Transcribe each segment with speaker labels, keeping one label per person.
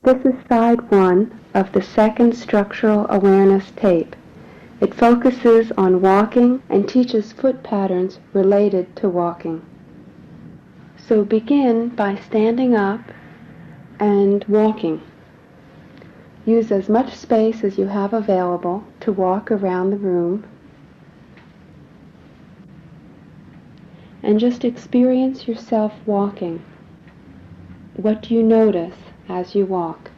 Speaker 1: This is side 1 of the second structural awareness tape. It focuses on walking and teaches foot patterns related to walking. So begin by standing up and walking. Use as much space as you have available to walk around the room. And just experience yourself walking. What do you notice as you walk?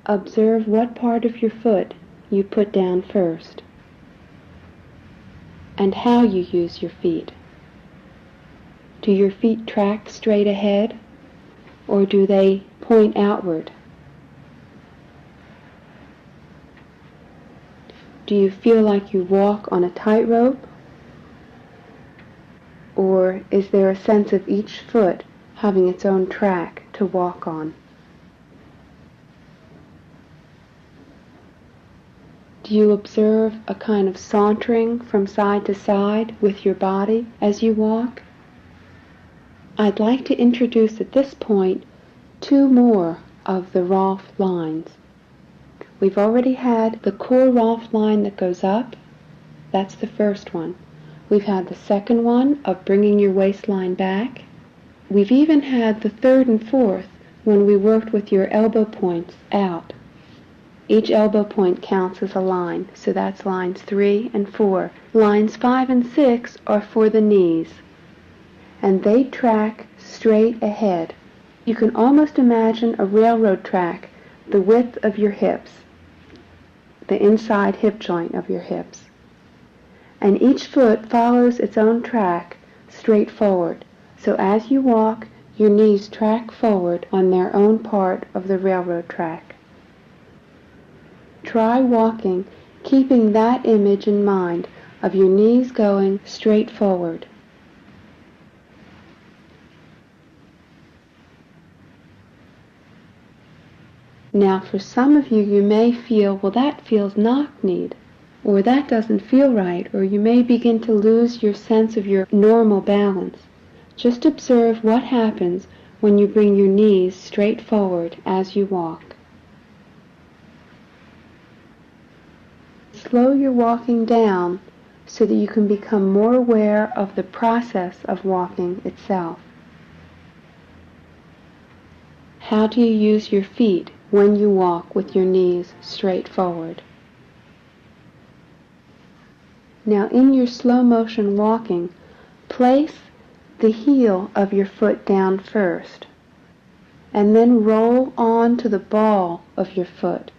Speaker 1: Observe what part of your foot you put down first, and how you use your feet. Do your feet track straight ahead, or do they point outward? Do you feel like you walk on a tightrope, or is there a sense of each foot having its own track to walk on? Do you observe a kind of sauntering from side to side with your body as you walk? I'd like to introduce at this point 2 more of the Rolf lines. We've already had the core Rolf line that goes up. That's the first one. We've had the second one of bringing your waistline back. We've even had the third and fourth when we worked with your elbow points out. Each elbow point counts as a line, so that's lines 3 and 4. Lines 5 and 6 are for the knees, and they track straight ahead. You can almost imagine a railroad track the width of your hips, the inside hip joint of your hips. And each foot follows its own track straight forward. So as you walk, your knees track forward on their own part of the railroad track. Try walking, keeping that image in mind of your knees going straight forward. Now for some of you, you may feel, well, that feels knock-kneed, or that doesn't feel right, or you may begin to lose your sense of your normal balance. Just observe what happens when you bring your knees straight forward as you walk. Slow your walking down so that you can become more aware of the process of walking itself. How do you use your feet when you walk with your knees straight forward? Now in your slow motion walking, place the heel of your foot down first, and then roll on to the ball of your foot.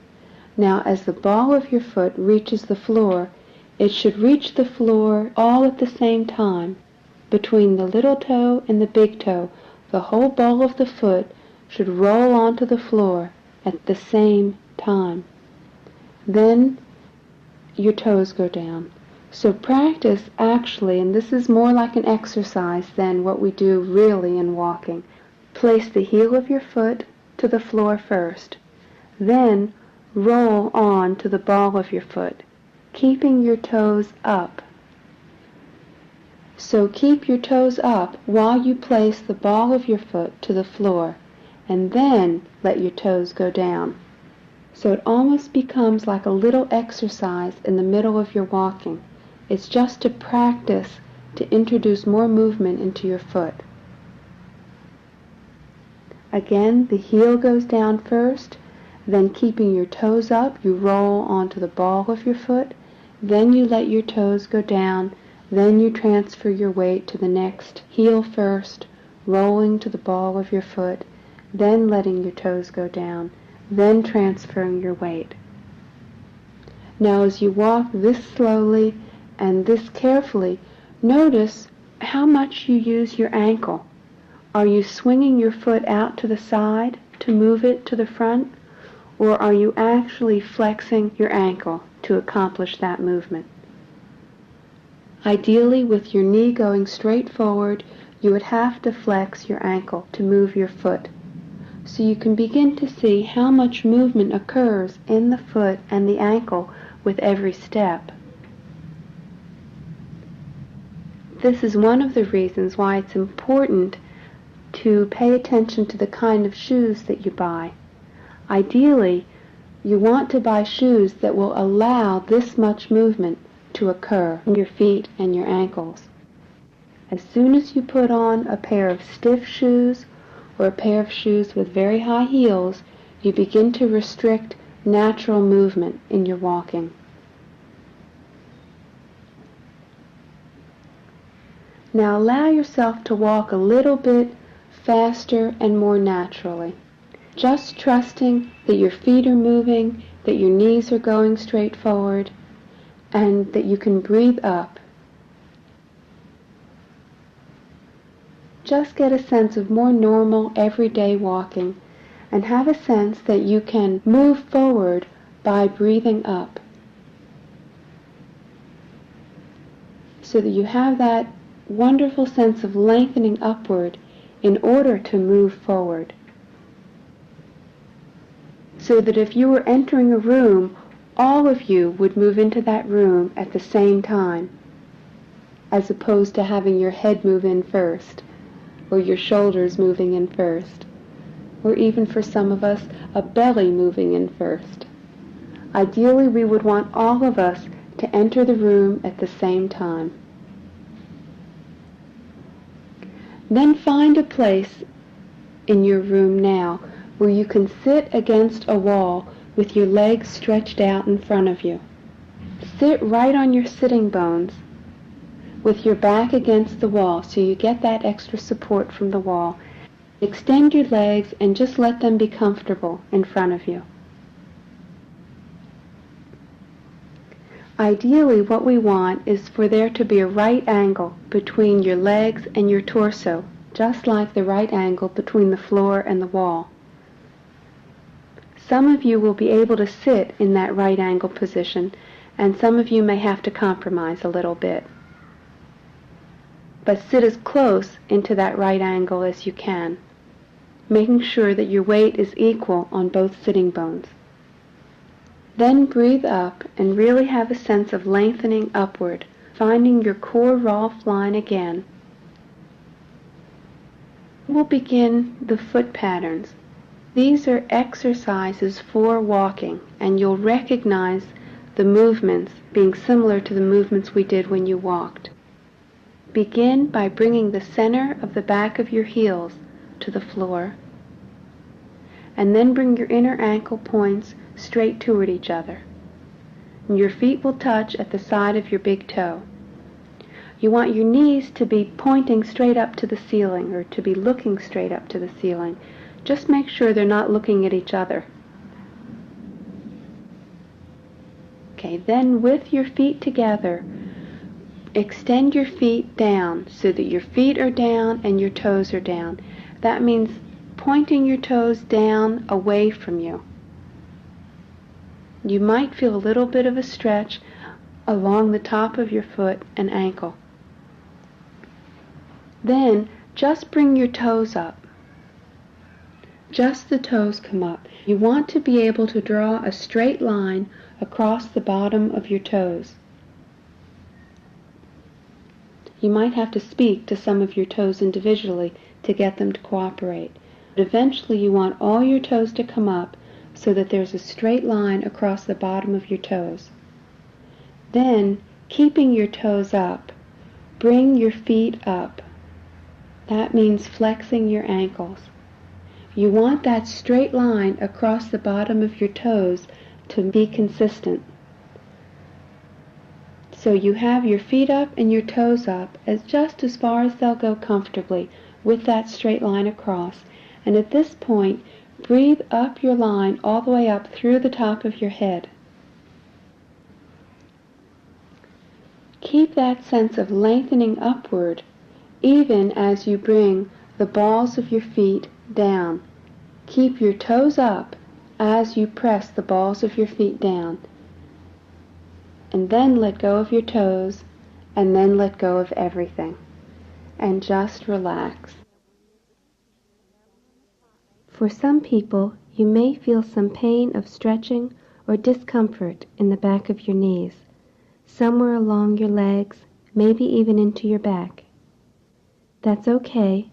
Speaker 1: Now as the ball of your foot reaches the floor, it should reach the floor all at the same time. Between the little toe and the big toe, the whole ball of the foot should roll onto the floor at the same time. Then your toes go down. So practice actually, and this is more like an exercise than what we do really in walking. Place the heel of your foot to the floor first. Then roll on to the ball of your foot, keeping your toes up. So keep your toes up while you place the ball of your foot to the floor, and then let your toes go down. So it almost becomes like a little exercise in the middle of your walking. It's just to practice to introduce more movement into your foot. Again, the heel goes down first, then keeping your toes up, you roll onto the ball of your foot, then you let your toes go down, then you transfer your weight to the next heel first, rolling to the ball of your foot, then letting your toes go down, then transferring your weight. Now as you walk this slowly and this carefully, notice how much you use your ankle. Are you swinging your foot out to the side to move it to the front? Or are you actually flexing your ankle to accomplish that movement? Ideally, with your knee going straight forward, you would have to flex your ankle to move your foot. So you can begin to see how much movement occurs in the foot and the ankle with every step. This is one of the reasons why it's important to pay attention to the kind of shoes that you buy. Ideally, you want to buy shoes that will allow this much movement to occur in your feet and your ankles. As soon as you put on a pair of stiff shoes or a pair of shoes with very high heels, you begin to restrict natural movement in your walking. Now allow yourself to walk a little bit faster and more naturally, just trusting that your feet are moving, that your knees are going straight forward, and that you can breathe up. Just get a sense of more normal, everyday walking, and have a sense that you can move forward by breathing up, so that you have that wonderful sense of lengthening upward in order to move forward. So that if you were entering a room, all of you would move into that room at the same time, as opposed to having your head move in first, or your shoulders moving in first, or even for some of us, a belly moving in first. Ideally, we would want all of us to enter the room at the same time. Then find a place in your room now where you can sit against a wall with your legs stretched out in front of you. Sit right on your sitting bones with your back against the wall so you get that extra support from the wall. Extend your legs and just let them be comfortable in front of you. Ideally, what we want is for there to be a right angle between your legs and your torso, just like the right angle between the floor and the wall. Some of you will be able to sit in that right angle position, and some of you may have to compromise a little bit. But sit as close into that right angle as you can, making sure that your weight is equal on both sitting bones. Then breathe up and really have a sense of lengthening upward, finding your core Rolf line again. We'll begin the foot patterns. These are exercises for walking, and you'll recognize the movements being similar to the movements we did when you walked. Begin by bringing the center of the back of your heels to the floor, and then bring your inner ankle points straight toward each other. And your feet will touch at the side of your big toe. You want your knees to be pointing straight up to the ceiling, or to be looking straight up to the ceiling. Just make sure they're not looking at each other. Okay, then with your feet together, extend your feet down so that your feet are down and your toes are down. That means pointing your toes down away from you. You might feel a little bit of a stretch along the top of your foot and ankle. Then just bring your toes up. Just the toes come up. You want to be able to draw a straight line across the bottom of your toes. You might have to speak to some of your toes individually to get them to cooperate. But eventually you want all your toes to come up so that there's a straight line across the bottom of your toes. Then, keeping your toes up, bring your feet up. That means flexing your ankles. You want that straight line across the bottom of your toes to be consistent. So you have your feet up and your toes up just as far as they'll go comfortably with that straight line across. And at this point, breathe up your line all the way up through the top of your head. Keep that sense of lengthening upward even as you bring the balls of your feet down. Keep your toes up as you press the balls of your feet down. And then let go of your toes, and then let go of everything. And just relax. For some people, you may feel some pain of stretching or discomfort in the back of your knees, somewhere along your legs, maybe even into your back. That's okay.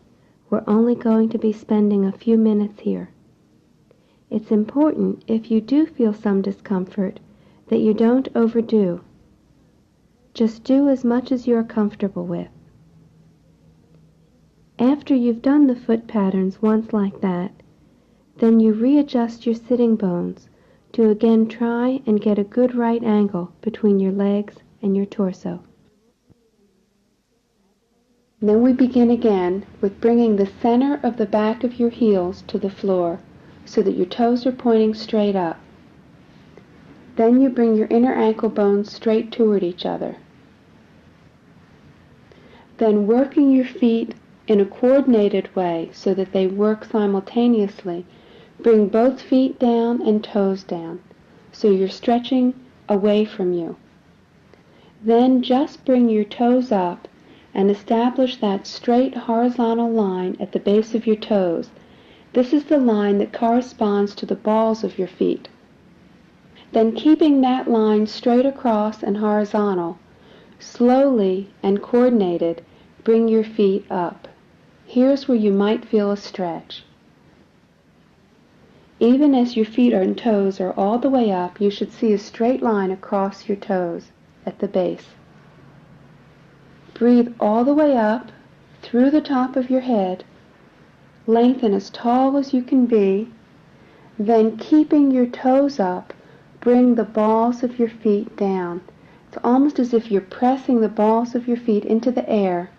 Speaker 1: We're only going to be spending a few minutes here. It's important, if you do feel some discomfort, that you don't overdo. Just do as much as you're comfortable with. After you've done the foot patterns once like that, then you readjust your sitting bones to again try and get a good right angle between your legs and your torso. Then we begin again with bringing the center of the back of your heels to the floor so that your toes are pointing straight up. Then you bring your inner ankle bones straight toward each other. Then working your feet in a coordinated way so that they work simultaneously, bring both feet down and toes down so you're stretching away from you. Then just bring your toes up and establish that straight horizontal line at the base of your toes. This is the line that corresponds to the balls of your feet. Then keeping that line straight across and horizontal, slowly and coordinated, bring your feet up. Here's where you might feel a stretch. Even as your feet and toes are all the way up, you should see a straight line across your toes at the base. Breathe all the way up through the top of your head. Lengthen as tall as you can be. Then keeping your toes up, bring the balls of your feet down. It's almost as if you're pressing the balls of your feet into the air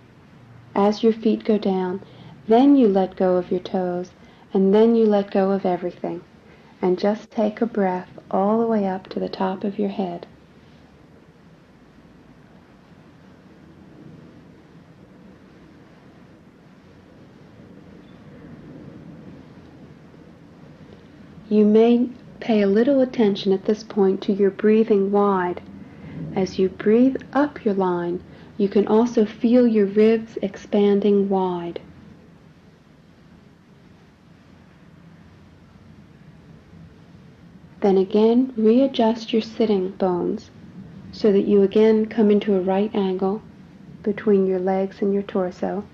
Speaker 1: as your feet go down. Then you let go of your toes, and then you let go of everything. And just take a breath all the way up to the top of your head. You may pay a little attention at this point to your breathing wide. As you breathe up your line, you can also feel your ribs expanding wide. Then again, readjust your sitting bones so that you again come into a right angle between your legs and your torso.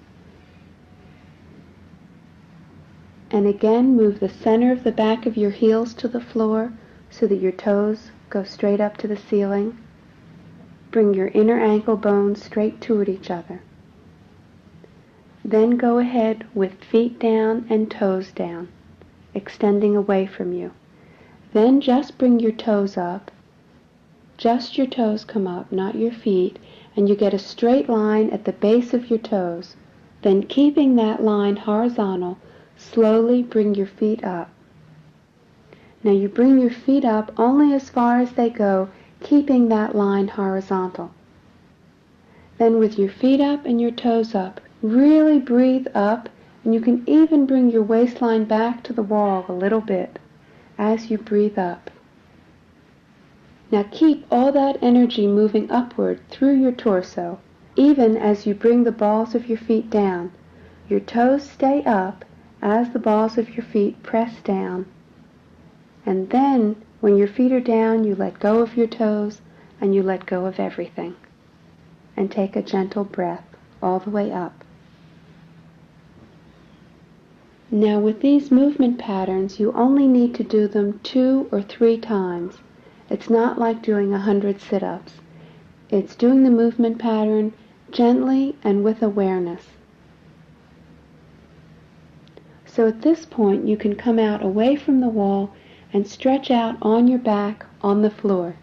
Speaker 1: And again, move the center of the back of your heels to the floor so that your toes go straight up to the ceiling. Bring your inner ankle bones straight toward each other. Then go ahead with feet down and toes down, extending away from you. Then just bring your toes up. Just your toes come up, not your feet, and you get a straight line at the base of your toes. Then keeping that line horizontal, slowly bring your feet up. Now you bring your feet up only as far as they go, keeping that line horizontal. Then with your feet up and your toes up, really breathe up, and you can even bring your waistline back to the wall a little bit as you breathe up. Now keep all that energy moving upward through your torso, even as you bring the balls of your feet down. Your toes stay up as the balls of your feet press down. And then, when your feet are down, you let go of your toes and you let go of everything. And take a gentle breath all the way up. Now with these movement patterns, you only need to do them 2 or 3 times. It's not like doing 100 sit-ups. It's doing the movement pattern gently and with awareness. So at this point, you can come out away from the wall and stretch out on your back on the floor.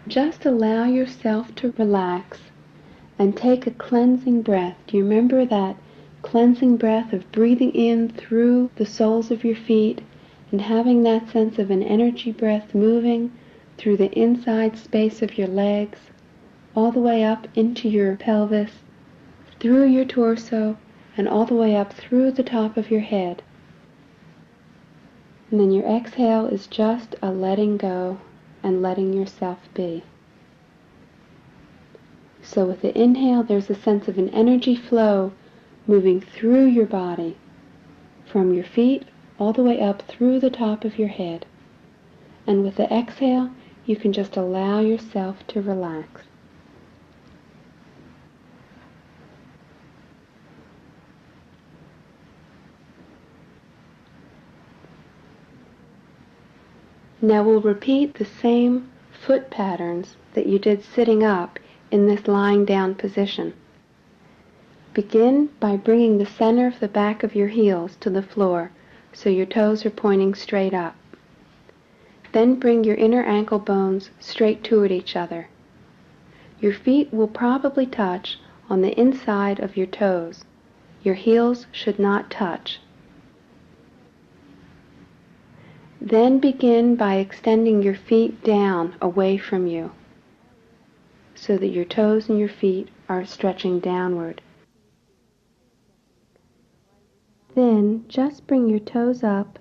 Speaker 1: Just allow yourself to relax and take a cleansing breath. Do you remember that cleansing breath of breathing in through the soles of your feet and having that sense of an energy breath moving through the inside space of your legs, all the way up into your pelvis, through your torso, and all the way up through the top of your head. And then your exhale is just a letting go and letting yourself be. So with the inhale, there's a sense of an energy flow moving through your body, from your feet all the way up through the top of your head. And with the exhale, you can just allow yourself to relax. Now we'll repeat the same foot patterns that you did sitting up in this lying down position. Begin by bringing the center of the back of your heels to the floor so your toes are pointing straight up. Then bring your inner ankle bones straight toward each other. Your feet will probably touch on the inside of your toes. Your heels should not touch. Then begin by extending your feet down away from you so that your toes and your feet are stretching downward. Then just bring your toes up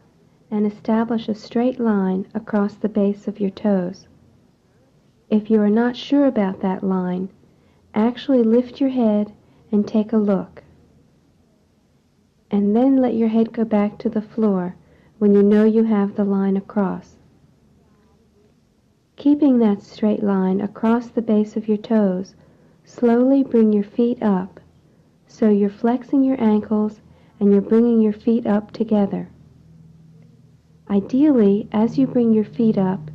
Speaker 1: and establish a straight line across the base of your toes. If you are not sure about that line, actually lift your head and take a look. And then let your head go back to the floor when you know you have the line across. Keeping that straight line across the base of your toes, slowly bring your feet up so you're flexing your ankles and you're bringing your feet up together. Ideally, as you bring your feet up,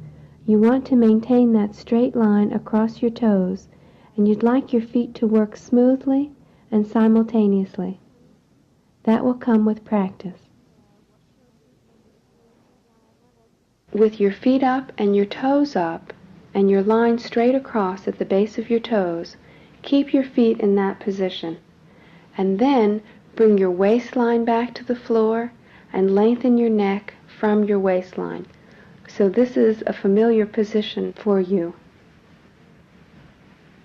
Speaker 1: you want to maintain that straight line across your toes, and you'd like your feet to work smoothly and simultaneously. That will come with practice. With your feet up and your toes up, and your line straight across at the base of your toes, keep your feet in that position. And then bring your waistline back to the floor and lengthen your neck from your waistline. So this is a familiar position for you.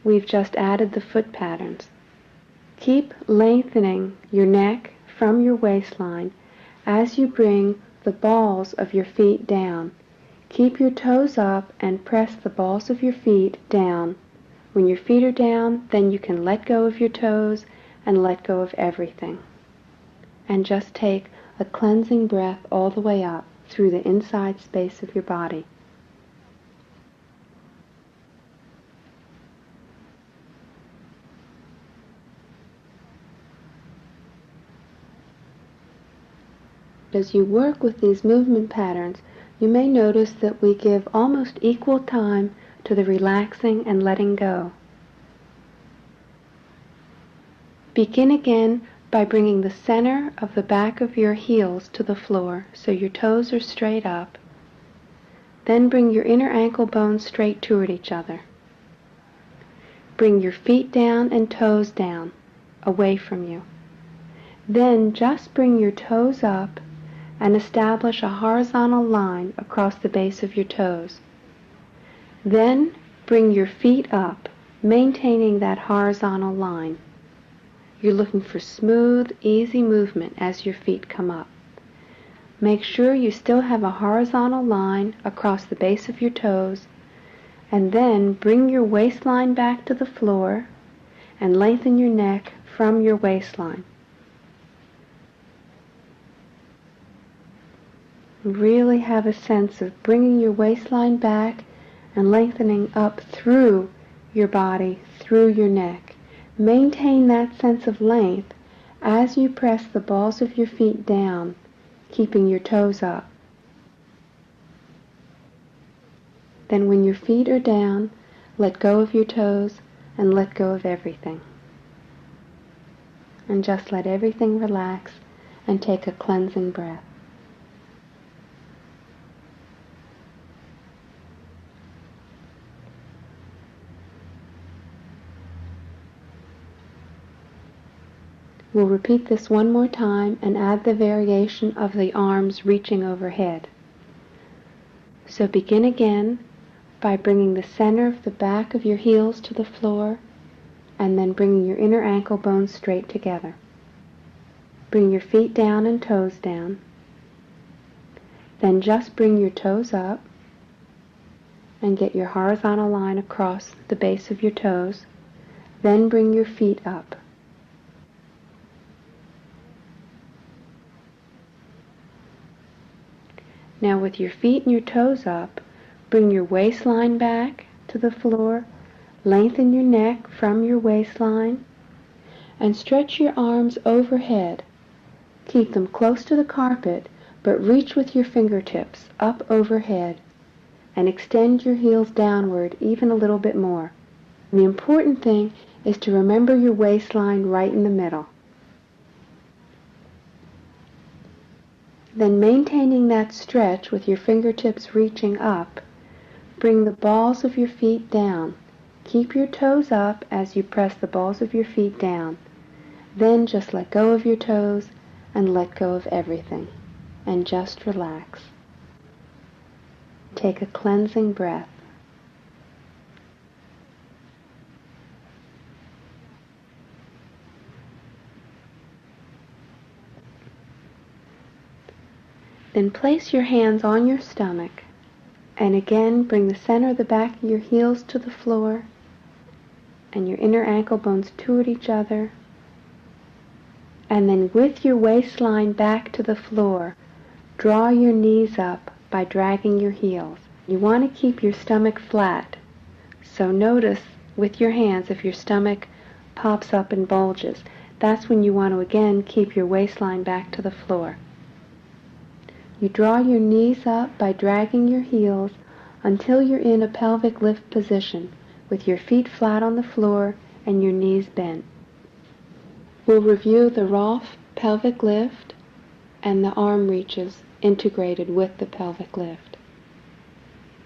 Speaker 1: We've just added the foot patterns. Keep lengthening your neck from your waistline as you bring the balls of your feet down. Keep your toes up and press the balls of your feet down. When your feet are down, then you can let go of your toes and let go of everything. And just take a cleansing breath all the way up through the inside space of your body. As you work with these movement patterns, you may notice that we give almost equal time to the relaxing and letting go. Begin again by bringing the center of the back of your heels to the floor so your toes are straight up. Then bring your inner ankle bones straight toward each other. Bring your feet down and toes down, away from you. Then just bring your toes up and establish a horizontal line across the base of your toes. Then bring your feet up, maintaining that horizontal line. You're looking for smooth, easy movement as your feet come up. Make sure you still have a horizontal line across the base of your toes, and then bring your waistline back to the floor and lengthen your neck from your waistline. Really have a sense of bringing your waistline back and lengthening up through your body, through your neck. Maintain that sense of length as you press the balls of your feet down, keeping your toes up. Then when your feet are down, let go of your toes and let go of everything. And just let everything relax and take a cleansing breath. We'll repeat this one more time and add the variation of the arms reaching overhead. So begin again by bringing the center of the back of your heels to the floor and then bringing your inner ankle bones straight together. Bring your feet down and toes down. Then just bring your toes up and get your horizontal line across the base of your toes. Then bring your feet up. Now with your feet and your toes up, bring your waistline back to the floor, lengthen your neck from your waistline, and stretch your arms overhead. Keep them close to the carpet, but reach with your fingertips up overhead. and extend your heels downward even a little bit more. The important thing is to remember your waistline right in the middle. Then, maintaining that stretch with your fingertips reaching up, bring the balls of your feet down. Keep your toes up as you press the balls of your feet down. Then just let go of your toes and let go of everything. And just relax. Take a cleansing breath. Then place your hands on your stomach and again bring the center of the back of your heels to the floor and your inner ankle bones toward each other. And then with your waistline back to the floor, draw your knees up by dragging your heels. You want to keep your stomach flat. So notice with your hands if your stomach pops up and bulges. That's when you want to again keep your waistline back to the floor. You draw your knees up by dragging your heels until you're in a pelvic lift position with your feet flat on the floor and your knees bent. We'll review the Rolf pelvic lift and the arm reaches integrated with the pelvic lift.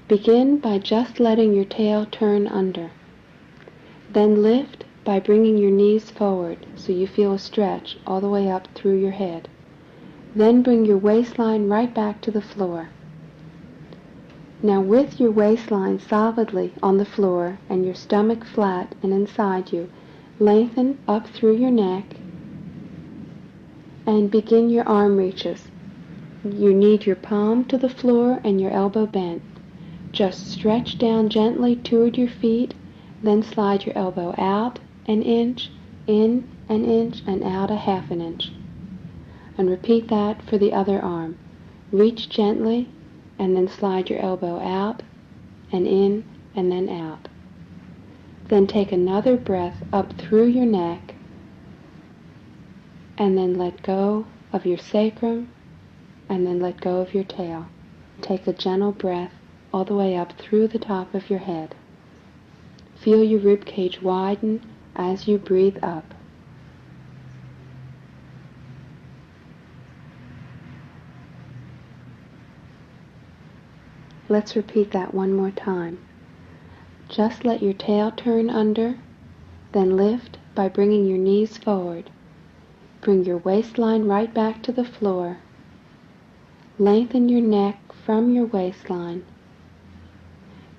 Speaker 1: Begin by just letting your tail turn under. Then lift by bringing your knees forward so you feel a stretch all the way up through your head. Then bring your waistline right back to the floor. Now with your waistline solidly on the floor and your stomach flat and inside you, lengthen up through your neck and begin your arm reaches. You need your palm to the floor and your elbow bent. Just stretch down gently toward your feet, then slide your elbow out an inch, in an inch, and out a half an inch. And repeat that for the other arm. Reach gently and then slide your elbow out and in and then out. Then take another breath up through your neck and then let go of your sacrum and then let go of your tail. Take a gentle breath all the way up through the top of your head. Feel your rib cage widen as you breathe up. Let's repeat that one more time. Just let your tail turn under, then lift by bringing your knees forward. Bring your waistline right back to the floor. Lengthen your neck from your waistline.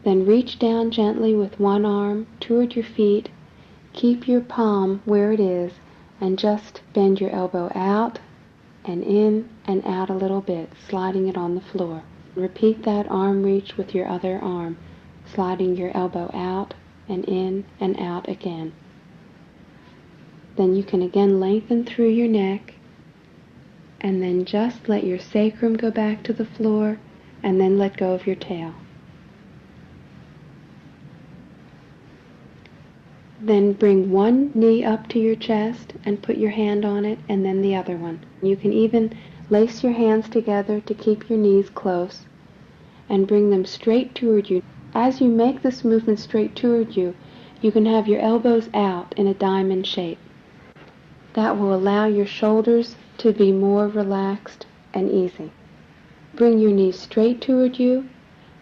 Speaker 1: Then reach down gently with one arm toward your feet. Keep your palm where it is and just bend your elbow out and in and out a little bit, sliding it on the floor. Repeat that arm reach with your other arm, sliding your elbow out and in and out again. Then you can again lengthen through your neck and then just let your sacrum go back to the floor and then let go of your tail. Then bring one knee up to your chest and put your hand on it and then the other one. You can even lace your hands together to keep your knees close and bring them straight toward you. As you make this movement straight toward you, you can have your elbows out in a diamond shape. That will allow your shoulders to be more relaxed and easy. Bring your knees straight toward you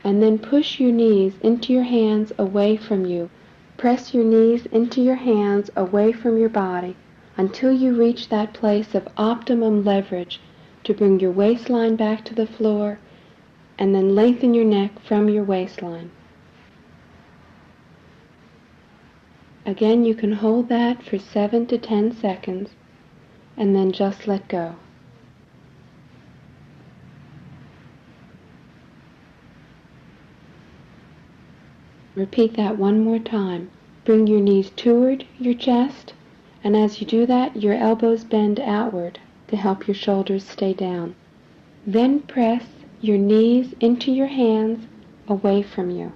Speaker 1: and then push your knees into your hands away from you. Press your knees into your hands away from your body until you reach that place of optimum leverage to bring your waistline back to the floor and then lengthen your neck from your waistline. Again, you can hold that for 7 to 10 seconds and then just let go. Repeat that one more time. Bring your knees toward your chest, and as you do that, your elbows bend outward to help your shoulders stay down. Then press your knees into your hands away from you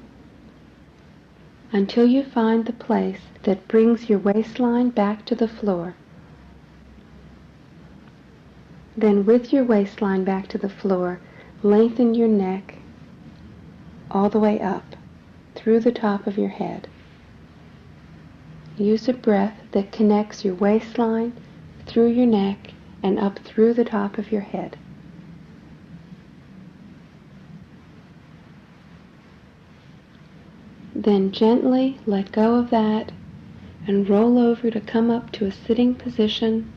Speaker 1: until you find the place that brings your waistline back to the floor. Then with your waistline back to the floor, lengthen your neck all the way up through the top of your head. Use a breath that connects your waistline through your neck and up through the top of your head. Then gently let go of that and roll over to come up to a sitting position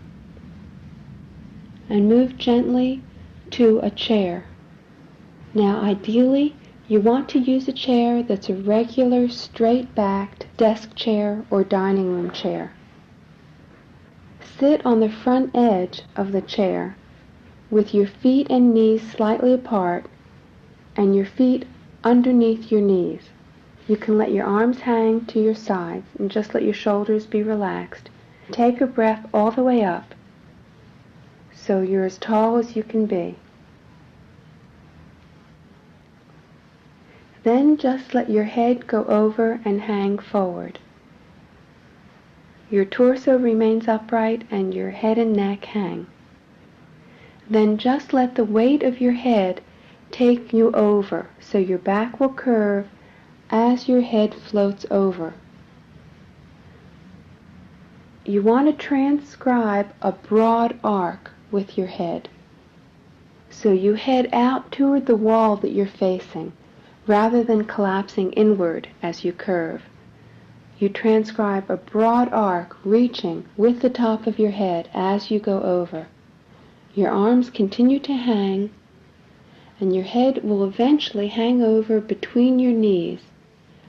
Speaker 1: and move gently to a chair. Now ideally you want to use a chair that's a regular straight-backed desk chair or dining room chair. Sit on the front edge of the chair with your feet and knees slightly apart and your feet underneath your knees. You can let your arms hang to your sides and just let your shoulders be relaxed. Take a breath all the way up so you're as tall as you can be. Then just let your head go over and hang forward. Your torso remains upright and your head and neck hang. Then just let the weight of your head take you over so your back will curve as your head floats over. You want to transcribe a broad arc with your head. So you head out toward the wall that you're facing rather than collapsing inward as you curve. You transcribe a broad arc reaching with the top of your head as you go over. Your arms continue to hang and your head will eventually hang over between your knees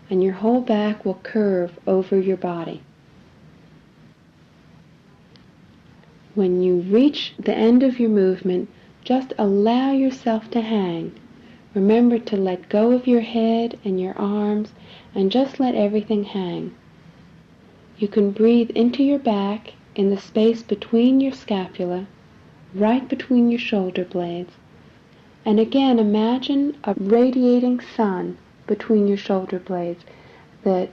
Speaker 1: and your whole back will curve over your body. When you reach the end of your movement, just allow yourself to hang. Remember to let go of your head and your arms and just let everything hang. You can breathe into your back in the space between your scapula, right between your shoulder blades. And again, imagine a radiating sun between your shoulder blades that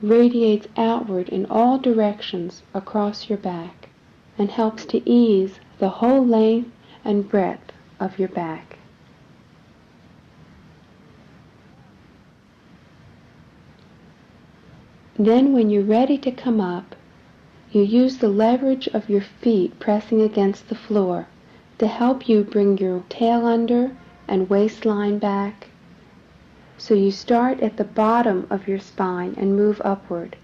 Speaker 1: radiates outward in all directions across your back and helps to ease the whole length and breadth of your back. Then when you're ready to come up, you use the leverage of your feet pressing against the floor to help you bring your tail under and waistline back. So you start at the bottom of your spine and move upward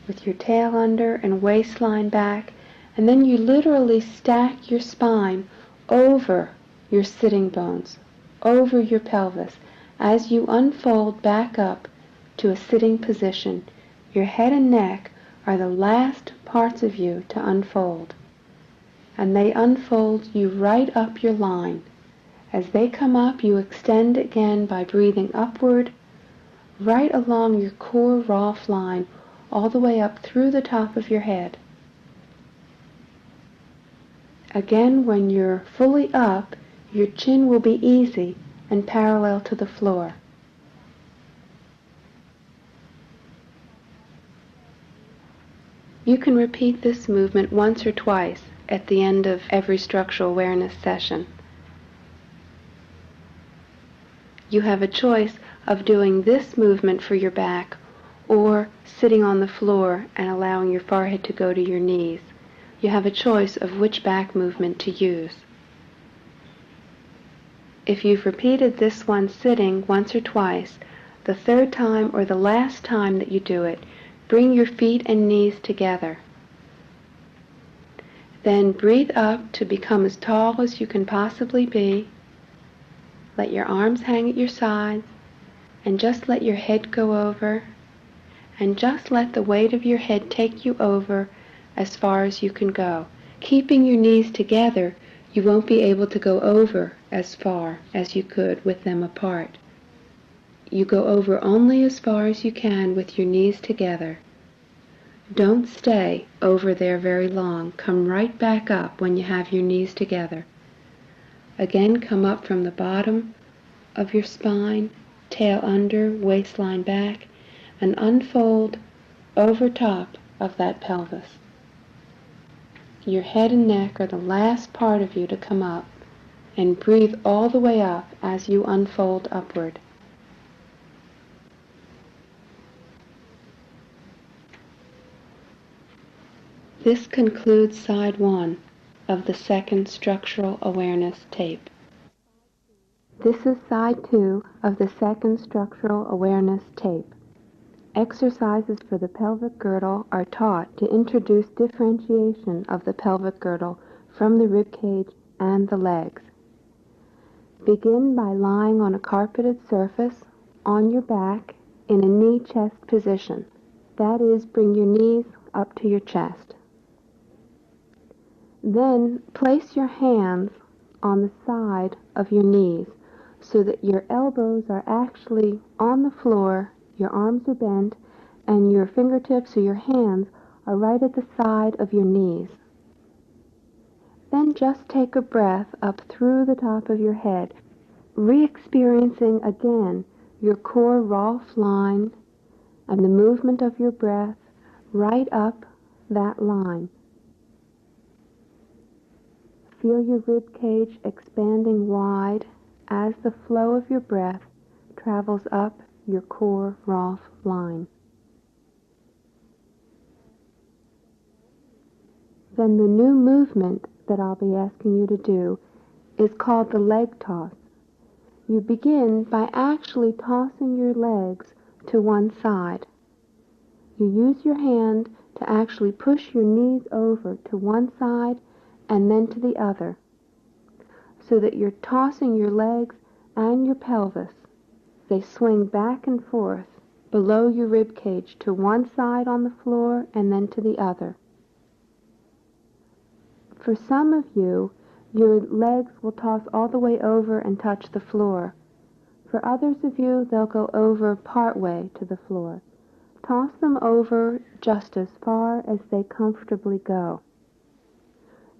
Speaker 1: with your tail under and waistline back, and then you literally stack your spine over your sitting bones, over your pelvis, as you unfold back up to a sitting position. Your head and neck are the last parts of you to unfold, and they unfold you right up your line. As they come up, you extend again by breathing upward, right along your core Rolf line, all the way up through the top of your head. Again, when you're fully up, your chin will be easy and parallel to the floor. You can repeat this movement once or twice at the end of every structural awareness session. You have a choice of doing this movement for your back or sitting on the floor and allowing your forehead to go to your knees. You have a choice of which back movement to use. If you've repeated this one sitting once or twice, the third time or the last time that you do it, bring your feet and knees together. Then breathe up to become as tall as you can possibly be. Let your arms hang at your sides and just let your head go over, and just let the weight of your head take you over as far as you can go. Keeping your knees together, you won't be able to go over as far as you could with them apart. You go over only as far as you can with your knees together. Don't stay over there very long. Come right back up when you have your knees together. Again, come up from the bottom of your spine, tail under, waistline back, and unfold over top of that pelvis. Your head and neck are the last part of you to come up, and breathe all the way up as you unfold upward. This concludes side 1 of the second structural awareness tape. This is side 2 of the second structural awareness tape. Exercises for the pelvic girdle are taught to introduce differentiation of the pelvic girdle from the rib cage and the legs. Begin by lying on a carpeted surface on your back in a knee-chest position. That is, bring your knees up to your chest. Then place your hands on the side of your knees so that your elbows are actually on the floor, your arms are bent, and your fingertips or your hands are right at the side of your knees. Then just take a breath up through the top of your head, re-experiencing again your core Rolf line and the movement of your breath right up that line. Feel your rib cage expanding wide as the flow of your breath travels up your core Rolf line. Then the new movement that I'll be asking you to do is called the leg toss. You begin by actually tossing your legs to one side. You use your hand to actually push your knees over to one side and then to the other, so that you're tossing your legs and your pelvis. They swing back and forth below your rib cage to one side on the floor and then to the other. For some of you, your legs will toss all the way over and touch the floor. For others of you, they'll go over part way to the floor. Toss them over just as far as they comfortably go.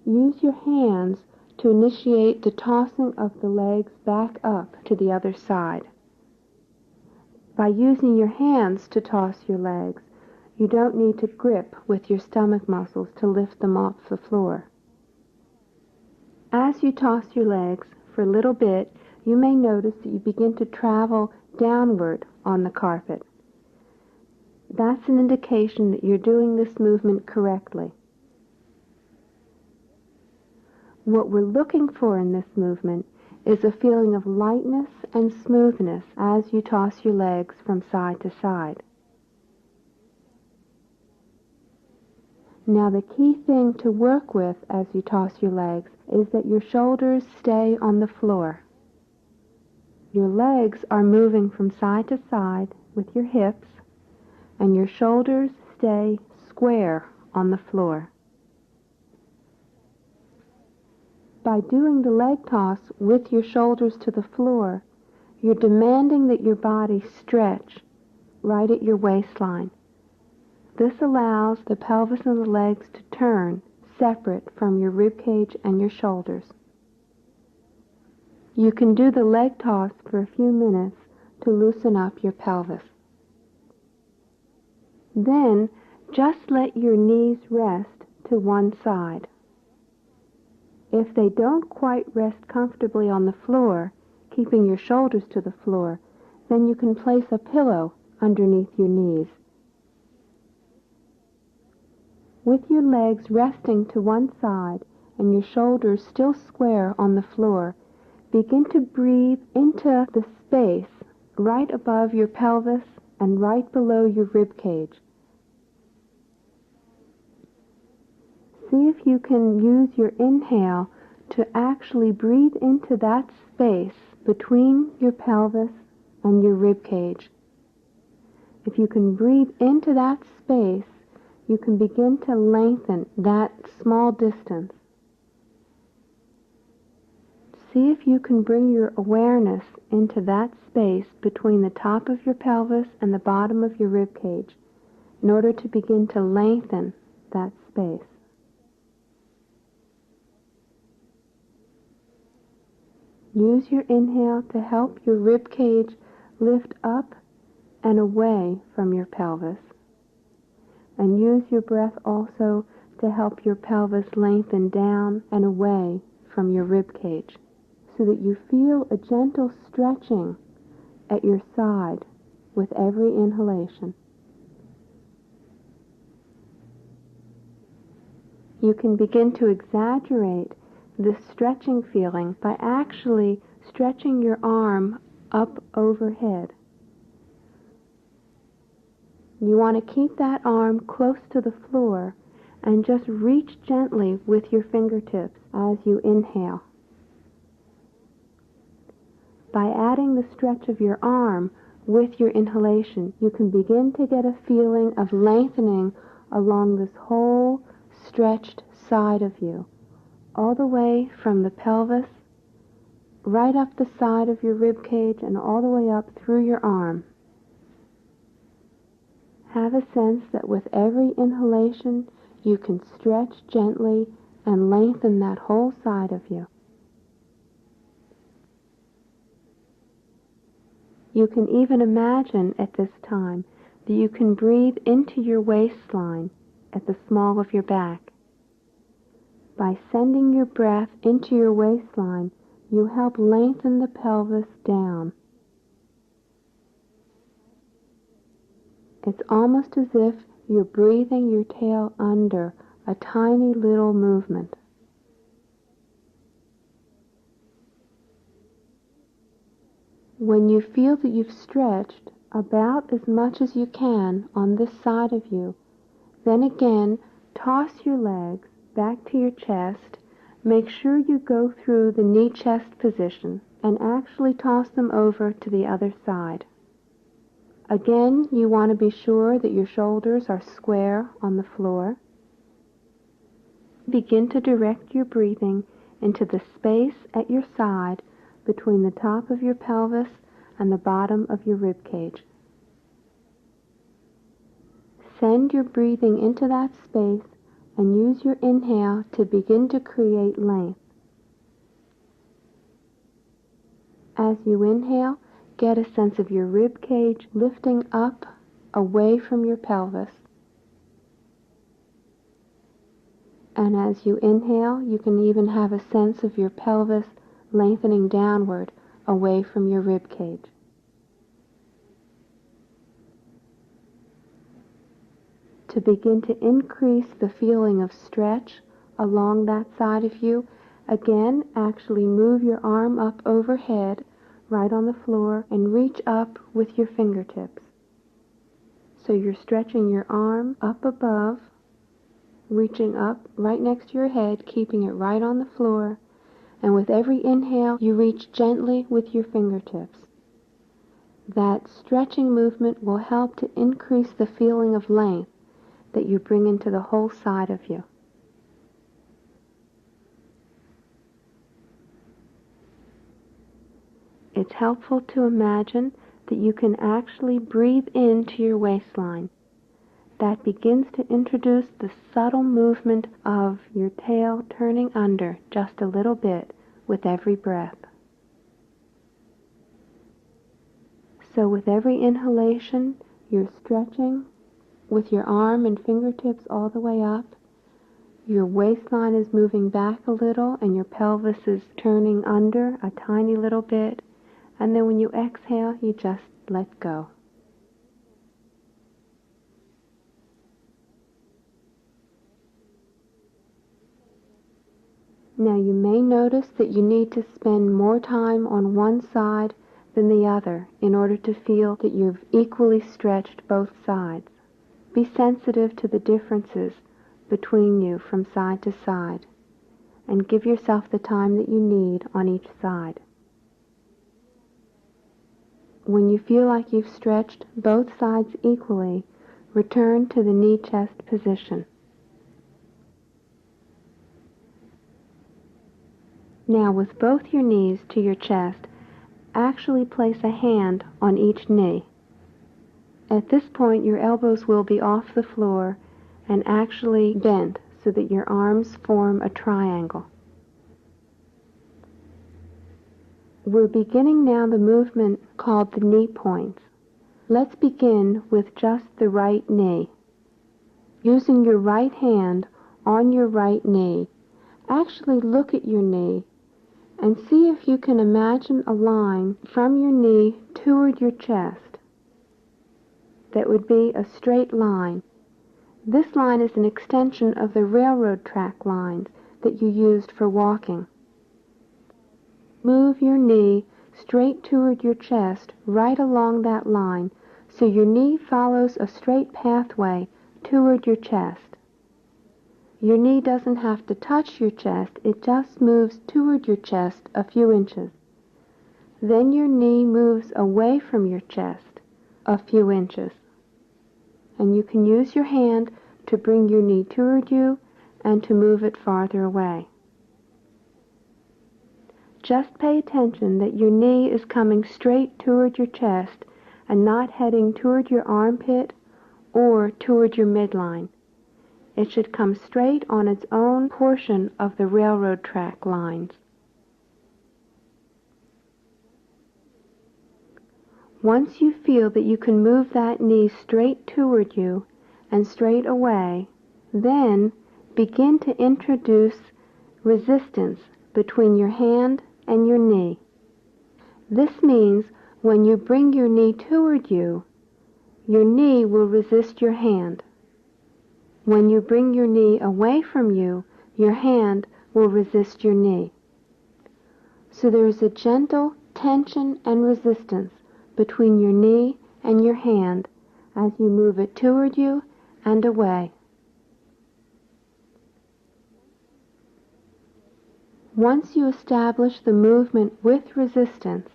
Speaker 1: Use your hands to initiate the tossing of the legs back up to the other side. By using your hands to toss your legs, you don't need to grip with your stomach muscles to lift them off the floor. As you toss your legs for a little bit, you may notice that you begin to travel downward on the carpet. That's an indication that you're doing this movement correctly. What we're looking for in this movement is a feeling of lightness and smoothness as you toss your legs from side to side. Now the key thing to work with as you toss your legs is that your shoulders stay on the floor. Your legs are moving from side to side with your hips, and your shoulders stay square on the floor. By doing the leg toss with your shoulders to the floor, you're demanding that your body stretch right at your waistline. This allows the pelvis and the legs to turn separate from your rib cage and your shoulders. You can do the leg toss for a few minutes to loosen up your pelvis. Then just let your knees rest to one side. If they don't quite rest comfortably on the floor, keeping your shoulders to the floor, then you can place a pillow underneath your knees. With your legs resting to one side and your shoulders still square on the floor, begin to breathe into the space right above your pelvis and right below your rib cage. See if you can use your inhale to actually breathe into that space between your pelvis and your rib cage. If you can breathe into that space, you can begin to lengthen that small distance. See if you can bring your awareness into that space between the top of your pelvis and the bottom of your rib cage in order to begin to lengthen that space. Use your inhale to help your rib cage lift up and away from your pelvis. And use your breath also to help your pelvis lengthen down and away from your rib cage, so that you feel a gentle stretching at your side with every inhalation. You can begin to exaggerate this stretching feeling by actually stretching your arm up overhead. You want to keep that arm close to the floor and just reach gently with your fingertips as you inhale. By adding the stretch of your arm with your inhalation, you can begin to get a feeling of lengthening along this whole stretched side of you, all the way from the pelvis, right up the side of your rib cage, and all the way up through your arm. Have a sense that with every inhalation, you can stretch gently and lengthen that whole side of you. You can even imagine at this time that you can breathe into your waistline at the small of your back. By sending your breath into your waistline, you help lengthen the pelvis down. It's almost as if you're breathing your tail under, a tiny little movement. When you feel that you've stretched about as much as you can on this side of you, then again toss your legs back to your chest. Make sure you go through the knee-chest position and actually toss them over to the other side. Again, you want to be sure that your shoulders are square on the floor. Begin to direct your breathing into the space at your side between the top of your pelvis and the bottom of your rib cage. Send your breathing into that space and use your inhale to begin to create length. As you inhale, get a sense of your rib cage lifting up away from your pelvis. And as you inhale, you can even have a sense of your pelvis lengthening downward away from your rib cage. To begin to increase the feeling of stretch along that side of you, again, actually move your arm up overhead, right on the floor, and reach up with your fingertips. So you're stretching your arm up above, reaching up right next to your head, keeping it right on the floor, and with every inhale, you reach gently with your fingertips. That stretching movement will help to increase the feeling of length that you bring into the whole side of you. It's helpful to imagine that you can actually breathe into your waistline. That begins to introduce the subtle movement of your tail turning under just a little bit with every breath. So with every inhalation, you're stretching with your arm and fingertips all the way up. Your waistline is moving back a little and your pelvis is turning under a tiny little bit. And then when you exhale, you just let go. Now you may notice that you need to spend more time on one side than the other in order to feel that you've equally stretched both sides. Be sensitive to the differences between you from side to side, and give yourself the time that you need on each side. When you feel like you've stretched both sides equally, return to the knee-chest position. Now, with both your knees to your chest, actually place a hand on each knee. At this point, your elbows will be off the floor and actually bent so that your arms form a triangle. We're beginning now the movement called the knee points. Let's begin with just the right knee. Using your right hand on your right knee, actually look at your knee and see if you can imagine a line from your knee toward your chest that would be a straight line. This line is an extension of the railroad track lines that you used for walking. Move your knee straight toward your chest right along that line so your knee follows a straight pathway toward your chest. Your knee doesn't have to touch your chest, it just moves toward your chest a few inches. Then your knee moves away from your chest a few inches. And you can use your hand to bring your knee toward you and to move it farther away. Just pay attention that your knee is coming straight toward your chest and not heading toward your armpit or toward your midline. It should come straight on its own portion of the railroad track lines. Once you feel that you can move that knee straight toward you and straight away, then begin to introduce resistance between your hand and your knee. This means when you bring your knee toward you, your knee will resist your hand. When you bring your knee away from you, your hand will resist your knee. So there is a gentle tension and resistance between your knee and your hand as you move it toward you and away. Once you establish the movement with resistance,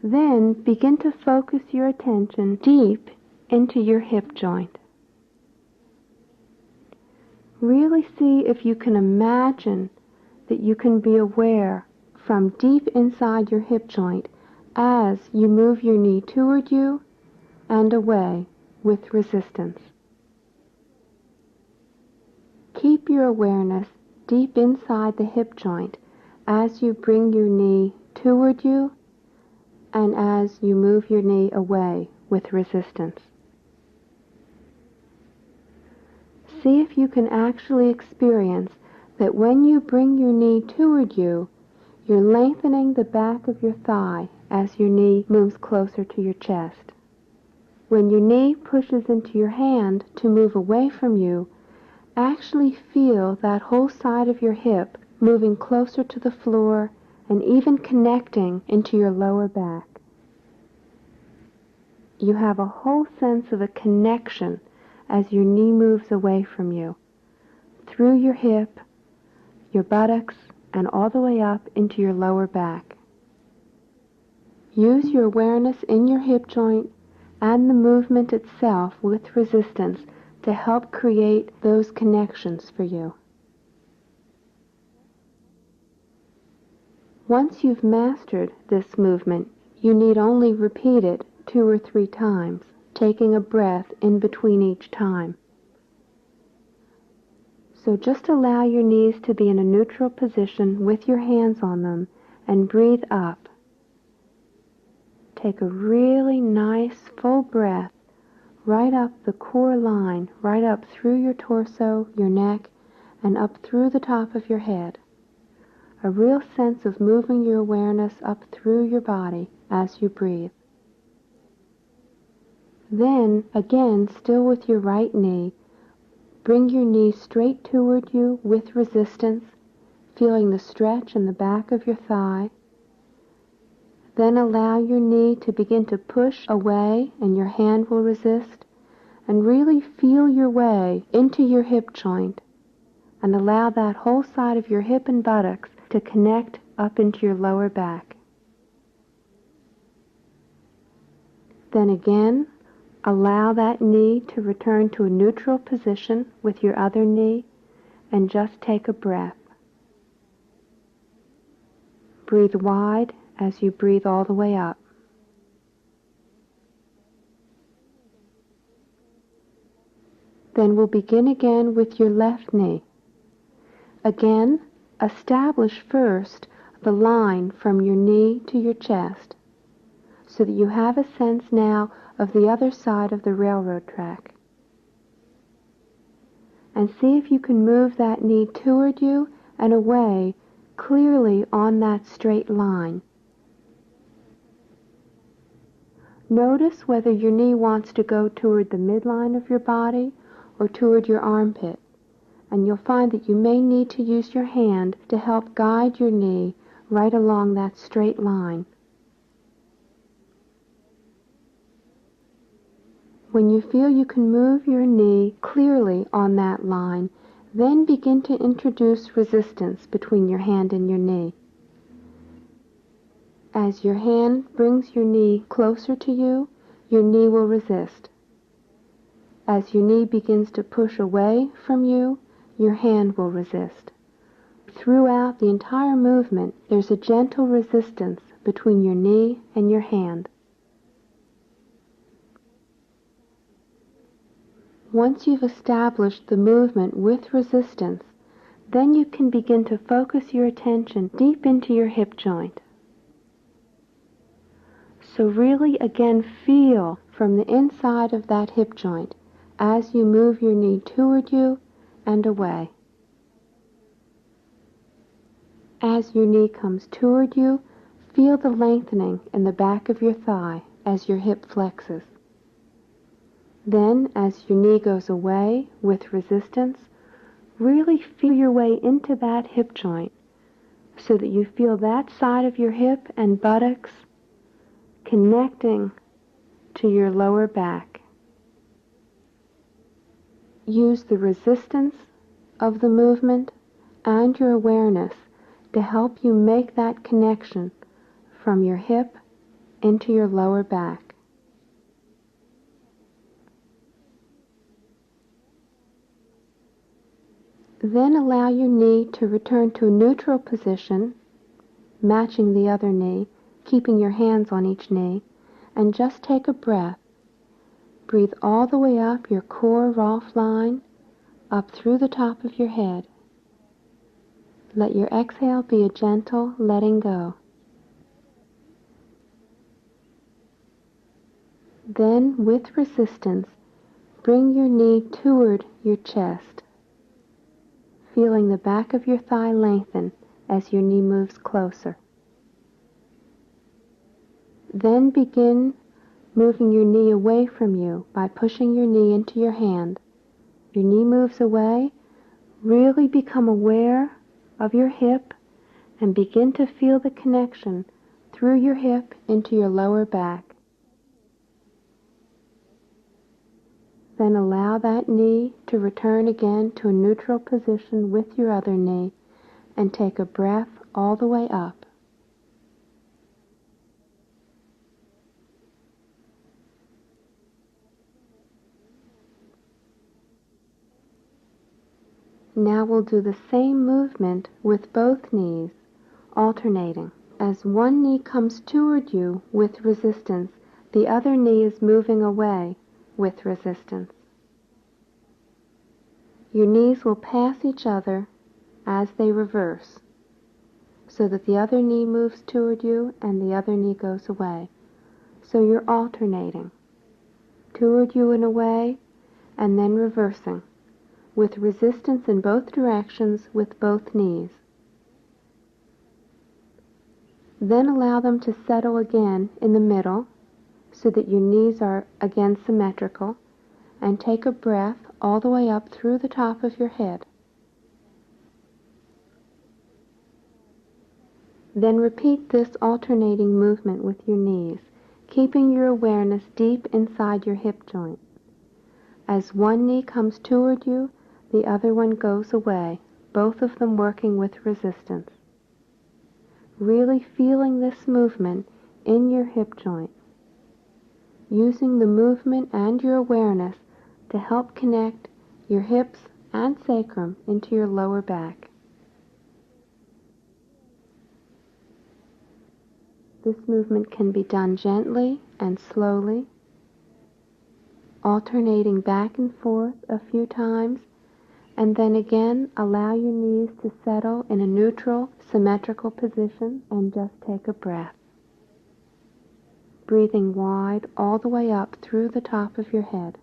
Speaker 1: then begin to focus your attention deep into your hip joint. Really see if you can imagine that you can be aware from deep inside your hip joint as you move your knee toward you and away with resistance. Keep your awareness deep inside the hip joint as you bring your knee toward you and as you move your knee away with resistance. See if you can actually experience that when you bring your knee toward you, you're lengthening the back of your thigh as your knee moves closer to your chest. When your knee pushes into your hand to move away from you, actually feel that whole side of your hip moving closer to the floor and even connecting into your lower back. You have a whole sense of a connection as your knee moves away from you, through your hip, your buttocks, and all the way up into your lower back. Use your awareness in your hip joint and the movement itself with resistance to help create those connections for you. Once you've mastered this movement, you need only repeat it 2 or 3 times, taking a breath in between each time. So just allow your knees to be in a neutral position with your hands on them and breathe up. Take a really nice full breath right up the core line, right up through your torso, your neck, and up through the top of your head. A real sense of moving your awareness up through your body as you breathe. Then, again, still with your right knee, bring your knee straight toward you with resistance, feeling the stretch in the back of your thigh. Then allow your knee to begin to push away and your hand will resist, and really feel your way into your hip joint and allow that whole side of your hip and buttocks to connect up into your lower back. Then again, allow that knee to return to a neutral position with your other knee and just take a breath. Breathe wide as you breathe all the way up. Then we'll begin again with your left knee. Again, establish first the line from your knee to your chest so that you have a sense now of the other side of the railroad track. And see if you can move that knee toward you and away clearly on that straight line. Notice whether your knee wants to go toward the midline of your body or toward your armpit, and you'll find that you may need to use your hand to help guide your knee right along that straight line. When you feel you can move your knee clearly on that line, then begin to introduce resistance between your hand and your knee. As your hand brings your knee closer to you, your knee will resist. As your knee begins to push away from you, your hand will resist. Throughout the entire movement, there's a gentle resistance between your knee and your hand. Once you've established the movement with resistance, then you can begin to focus your attention deep into your hip joint. So really again feel from the inside of that hip joint as you move your knee toward you and away. As your knee comes toward you, feel the lengthening in the back of your thigh as your hip flexes. Then, as your knee goes away with resistance, really feel your way into that hip joint so that you feel that side of your hip and buttocks connecting to your lower back. Use the resistance of the movement and your awareness to help you make that connection from your hip into your lower back. Then allow your knee to return to a neutral position, matching the other knee, keeping your hands on each knee, and just take a breath. Breathe all the way up your core Rolf line, up through the top of your head. Let your exhale be a gentle letting go. Then, with resistance, bring your knee toward your chest, feeling the back of your thigh lengthen as your knee moves closer. Then begin moving your knee away from you by pushing your knee into your hand. Your knee moves away. Really become aware of your hip and begin to feel the connection through your hip into your lower back. Then allow that knee to return again to a neutral position with your other knee and take a breath all the way up. Now we'll do the same movement with both knees, alternating. As one knee comes toward you with resistance, the other knee is moving away with resistance. Your knees will pass each other as they reverse, so that the other knee moves toward you and the other knee goes away. So you're alternating, toward you and away, and then reversing, with resistance in both directions with both knees. Then allow them to settle again in the middle, so that your knees are again symmetrical, and take a breath all the way up through the top of your head. Then repeat this alternating movement with your knees, keeping your awareness deep inside your hip joint. As one knee comes toward you, the other one goes away, both of them working with resistance. Really feeling this movement in your hip joint, using the movement and your awareness to help connect your hips and sacrum into your lower back. This movement can be done gently and slowly, alternating back and forth a few times, and then again allow your knees to settle in a neutral, symmetrical position and just take a breath. Breathing wide all the way up through the top of your head.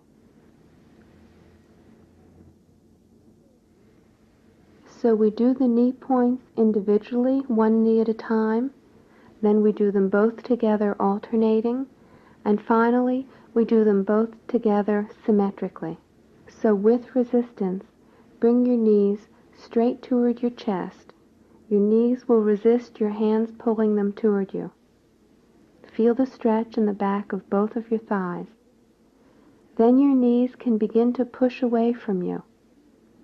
Speaker 1: So we do the knee points individually, one knee at a time, then we do them both together alternating, and finally we do them both together symmetrically. So with resistance, bring your knees straight toward your chest. Your knees will resist your hands pulling them toward you. Feel the stretch in the back of both of your thighs. Then your knees can begin to push away from you.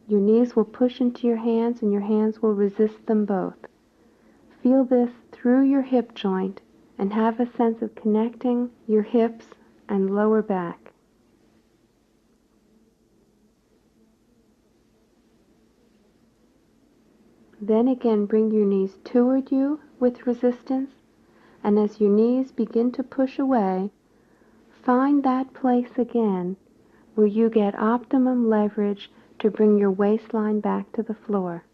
Speaker 1: Your knees will push into your hands and your hands will resist them both. Feel this through your hip joint and have a sense of connecting your hips and lower back. Then again bring your knees toward you with resistance, and as your knees begin to push away, find that place again where you get optimum leverage to bring your waistline back to the floor.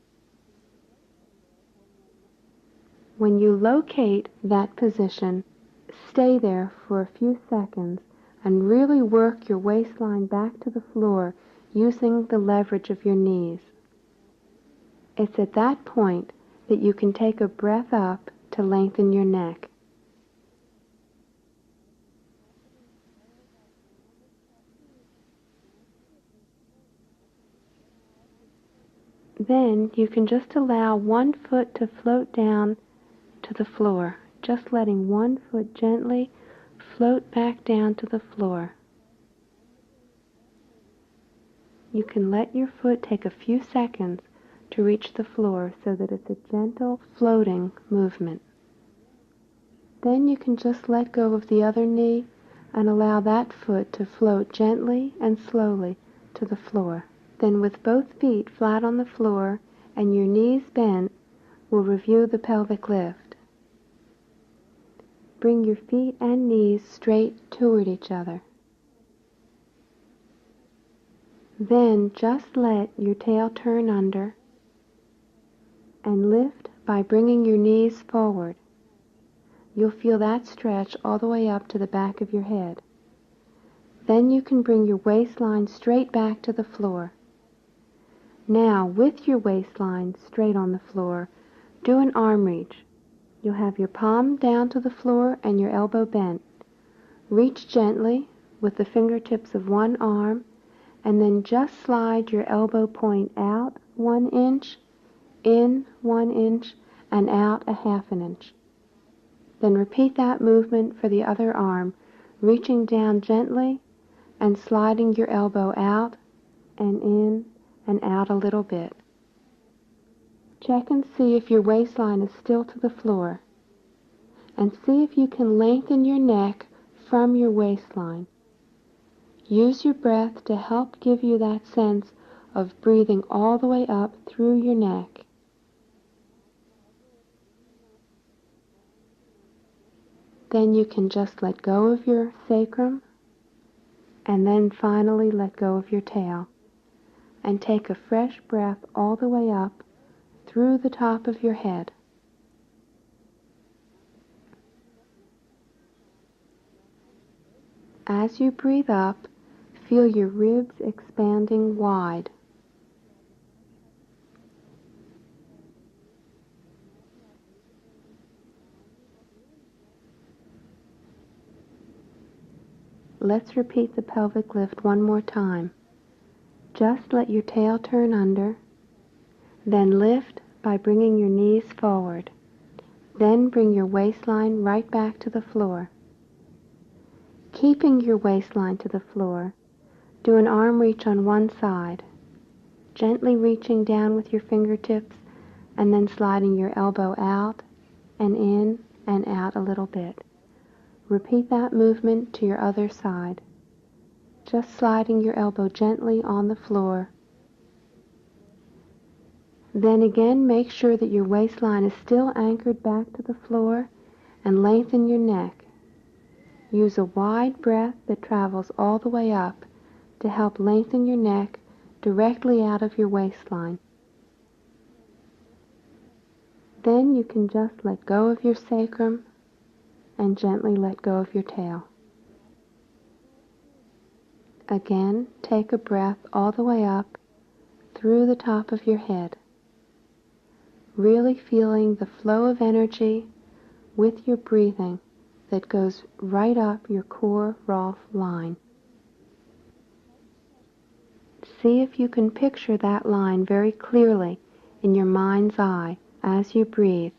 Speaker 1: When you locate that position, stay there for a few seconds and really work your waistline back to the floor using the leverage of your knees. It's at that point that you can take a breath up to lengthen your neck. Then you can just allow one foot to float down to the floor, just letting one foot gently float back down to the floor. You can let your foot take a few seconds to reach the floor so that it's a gentle floating movement. Then you can just let go of the other knee and allow that foot to float gently and slowly to the floor. Then with both feet flat on the floor and your knees bent, we'll review the pelvic lift. Bring your feet and knees straight toward each other. Then just let your tail turn under and lift by bringing your knees forward. You'll feel that stretch all the way up to the back of your head. Then you can bring your waistline straight back to the floor. Now, with your waistline straight on the floor, do an arm reach. You'll have your palm down to the floor and your elbow bent. Reach gently with the fingertips of one arm, and then just slide your elbow point out 1 inch, in 1 inch, and out a half an inch. Then repeat that movement for the other arm, reaching down gently and sliding your elbow out and in and out a little bit. Check and see if your waistline is still to the floor, and see if you can lengthen your neck from your waistline. Use your breath to help give you that sense of breathing all the way up through your neck. Then you can just let go of your sacrum, and then finally let go of your tail, and take a fresh breath all the way up through the top of your head. As you breathe up, feel your ribs expanding wide. Let's repeat the pelvic lift one more time. Just let your tail turn under, then lift by bringing your knees forward. Then bring your waistline right back to the floor. Keeping your waistline to the floor, do an arm reach on one side, gently reaching down with your fingertips and then sliding your elbow out and in and out a little bit. Repeat that movement to your other side, just sliding your elbow gently on the floor. Then again, make sure that your waistline is still anchored back to the floor and lengthen your neck. Use a wide breath that travels all the way up to help lengthen your neck directly out of your waistline. Then you can just let go of your sacrum and gently let go of your tail. Again, take a breath all the way up through the top of your head, really feeling the flow of energy with your breathing that goes right up your core Rolf line. See if you can picture that line very clearly in your mind's eye as you breathe.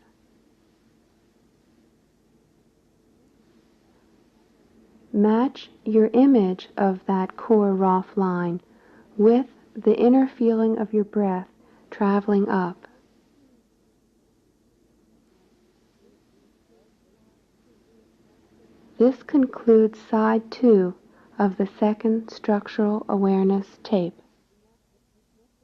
Speaker 1: Match your image of that core Roth line with the inner feeling of your breath traveling up. This concludes side 2 of the second structural awareness tape.